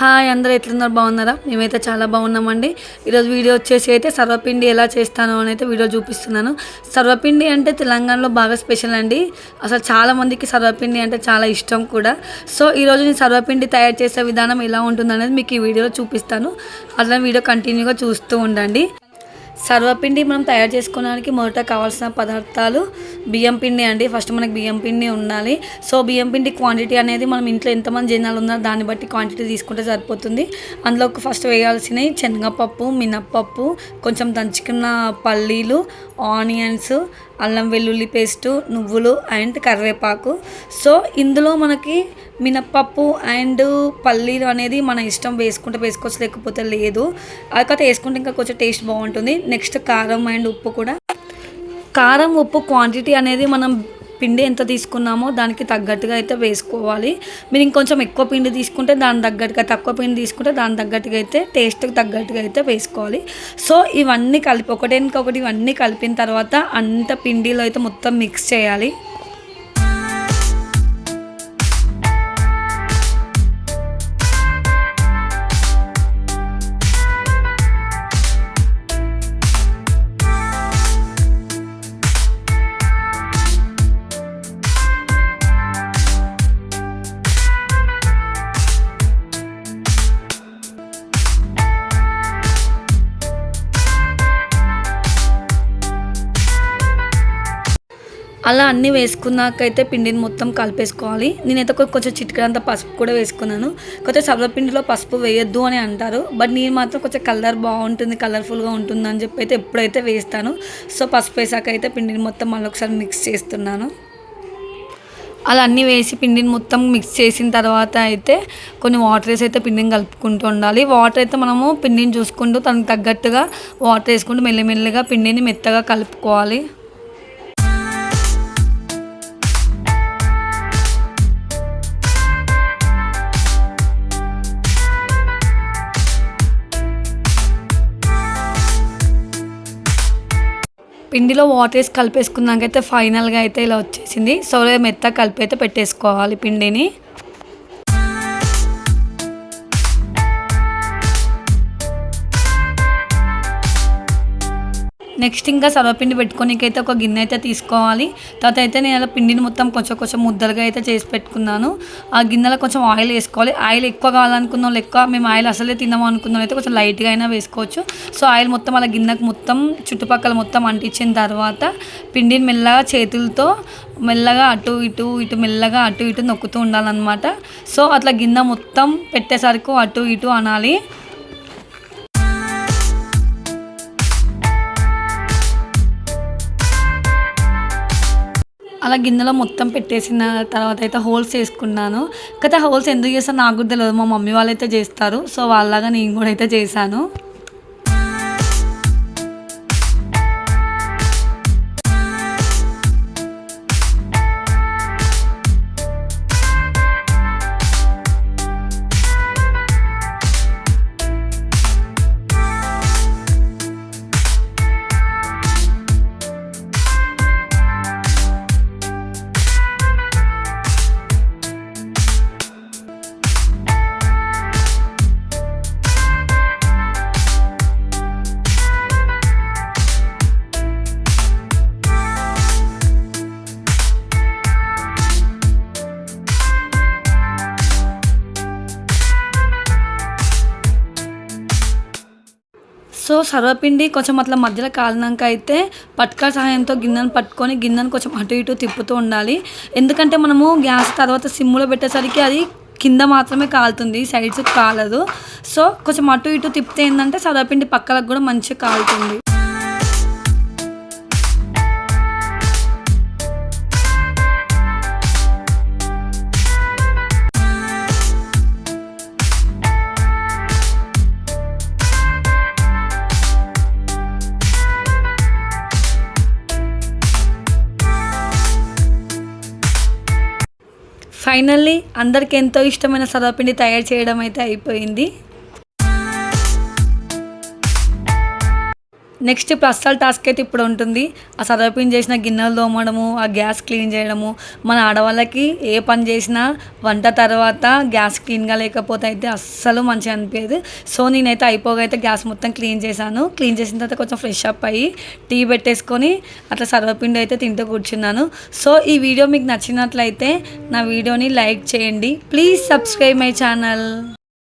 Hi అందరూ ఎట్లున్నారు బాగున్నారా? మేమైతే చాలా బాగున్నామండి. ఈరోజు వీడియో వచ్చేసి అయితే సర్వపిండి ఎలా చేస్తాను అని అయితే వీడియో చూపిస్తున్నాను. సర్వపిండి అంటే తెలంగాణలో బాగా స్పెషల్ అండి. అసలు చాలామందికి సర్వపిండి అంటే చాలా ఇష్టం కూడా. సో ఈరోజు నేను సర్వపిండి తయారు చేసే విధానం ఎలా ఉంటుందనేది మీకు ఈ వీడియోలో చూపిస్తాను. అట్లా వీడియో కంటిన్యూగా చూస్తూ ఉండండి. సర్వపిండి మనం తయారు చేసుకోవడానికి మొదట కావాల్సిన పదార్థాలు బియ్యం పిండి అండి. ఫస్ట్ మనకి బియ్యం పిండి ఉండాలి. సో బియ్యం పిండి క్వాంటిటీ అనేది మనం ఇంట్లో ఎంతమంది జనాలు ఉన్నారో దాన్ని బట్టి క్వాంటిటీ తీసుకుంటే సరిపోతుంది. అందులో ఫస్ట్ వేయాల్సినవి శనగపప్పు, మినప్పప్పు, కొంచెం దంచుకున్న పల్లీలు, ఆనియన్స్, అల్లం వెల్లుల్లి పేస్టు, నువ్వులు అండ్ కరివేపాకు. సో ఇందులో మనకి మినప్పప్పు అండ్ పల్లీలు అనేది మన ఇష్టం, వేసుకుంటే వేసుకోవచ్చు లేకపోతే లేదు. కాకపోతే వేసుకుంటే ఇంకా కొంచెం టేస్ట్ బాగుంటుంది. నెక్స్ట్ కారం అండ్ ఉప్పు కూడా. కారం ఉప్పు క్వాంటిటీ అనేది మనం పిండి ఎంత తీసుకున్నామో దానికి తగ్గట్టుగా అయితే వేసుకోవాలి. మీరు ఇంకొంచెం ఎక్కువ పిండి తీసుకుంటే దాని తగ్గట్టుగా, తక్కువ పిండి తీసుకుంటే దాని తగ్గట్టుగా అయితే టేస్ట్కి తగ్గట్టుగా అయితే వేసుకోవాలి. సో ఇవన్నీ కలిపి ఒకటి ఇవన్నీ కలిపిన తర్వాత అంత పిండిలో అయితే మొత్తం మిక్స్ చేయాలి. అలా అన్నీ వేసుకున్నాకైతే పిండిని మొత్తం కలిపేసుకోవాలి. నేనైతే కొంచెం చిటికెడంత పసుపు కూడా వేసుకున్నాను. కొంచెం సర్వపిండిలో పసుపు వేయొద్దు అని అంటారు, బట్ నేను మాత్రం కొంచెం కలర్ బాగుంటుంది, కలర్ఫుల్గా ఉంటుంది అని చెప్పి అయితే ఎప్పుడైతే వేస్తాను. సో పసుపు వేసాకైతే పిండిని మొత్తం మళ్ళీ ఒకసారి మిక్స్ చేస్తున్నాను. అలా అన్నీ వేసి పిండిని మొత్తం మిక్స్ చేసిన తర్వాత అయితే కొన్ని వాటర్ వేసి అయితే పిండిని కలుపుకుంటూ ఉండాలి. వాటర్ అయితే మనము పిండిని చూసుకుంటూ తనకు తగ్గట్టుగా వాటర్ వేసుకుంటూ మెల్లమెల్లగా పిండిని మెత్తగా కలుపుకోవాలి. పిండిలో వాటర్ వేసి కలిపేసుకున్నాకైతే ఫైనల్గా అయితే ఇలా వచ్చేసింది. సో మెత్తగా కలిపి అయితే పెట్టేసుకోవాలి పిండిని. నెక్స్ట్ ఇంకా సర్వపిండి పెట్టుకోనికైతే ఒక గిన్నె అయితే తీసుకోవాలి. తర్వాత అయితే నేను అలా పిండిని మొత్తం కొంచెం ముద్దలుగా అయితే చేసి పెట్టుకున్నాను. ఆ గిన్నెలో కొంచెం ఆయిల్ వేసుకోవాలి. ఆయిల్ ఎక్కువ కావాలనుకున్నాం, ఎక్కువ మేము ఆయిల్ అసలే తిన్నాము అనుకున్నాం అయితే కొంచెం లైట్గా అయినా వేసుకోవచ్చు. సో ఆయిల్ మొత్తం అలా గిన్నెకు మొత్తం చుట్టుపక్కల మొత్తం అంటించిన తర్వాత పిండిని మెల్లగా చేతులతో మెల్లగా అటు ఇటు మెల్లగా అటు ఇటు నొక్కుతూ ఉండాలన్నమాట. సో అట్లా గిన్నె మొత్తం పెట్టేసరికి అటు ఇటు అనాలి. అలా గిన్నెలో మొత్తం పెట్టేసిన తర్వాత అయితే హోల్స్ వేసుకున్నాను. కదా హోల్స్ ఎందుకు చేస్తాను నాకు కూడా తెలియదు, మా మమ్మీ వాళ్ళైతే చేస్తారు. సో వాళ్ళలాగా నేను కూడా అయితే చేశాను. సో సర్వపిండి కొంచెం అట్లా మధ్యలో కాలినాక అయితే పట్కా సహాయంతో గిన్నెను పట్టుకొని గిన్నెను కొంచెం అటు ఇటు తిప్పుతూ ఉండాలి. ఎందుకంటే మనము గ్యాస్ తర్వాత సిమ్లో పెట్టేసరికి అది కింద మాత్రమే కాలుతుంది, సైడ్స్ కాలదు. సో కొంచెం అటు ఇటు తిప్పితే ఏంటంటే సర్వపిండి పక్కలకు కూడా మంచిగా కాలుతుంది. ఫైనల్లీ అందరికి ఎంతో ఇష్టమైన సర్వపిండి తయారు చేయడం అయితే అయిపోయింది. నెక్స్ట్ ఇప్పుడు అస్సలు టాస్క్ అయితే ఇప్పుడు ఉంటుంది. ఆ సర్వపిండి చేసిన గిన్నెలు తోమడము, ఆ గ్యాస్ క్లీన్ చేయడము. మన ఆడవాళ్ళకి ఏ పని చేసినా వంట తర్వాత గ్యాస్ క్లీన్గా లేకపోతే అయితే అస్సలు మంచిగా అనిపించదు. సో నేనైతే అయిపోగా అయితే గ్యాస్ మొత్తం క్లీన్ చేశాను. క్లీన్ చేసిన తర్వాత కొంచెం ఫ్రెష్ అప్ అయ్యి టీ పెట్టేసుకొని అట్లా సర్వపిండి అయితే తింటూ కూర్చున్నాను. సో ఈ వీడియో మీకు నచ్చినట్లయితే నా వీడియోని లైక్ చేయండి. Please subscribe my channel.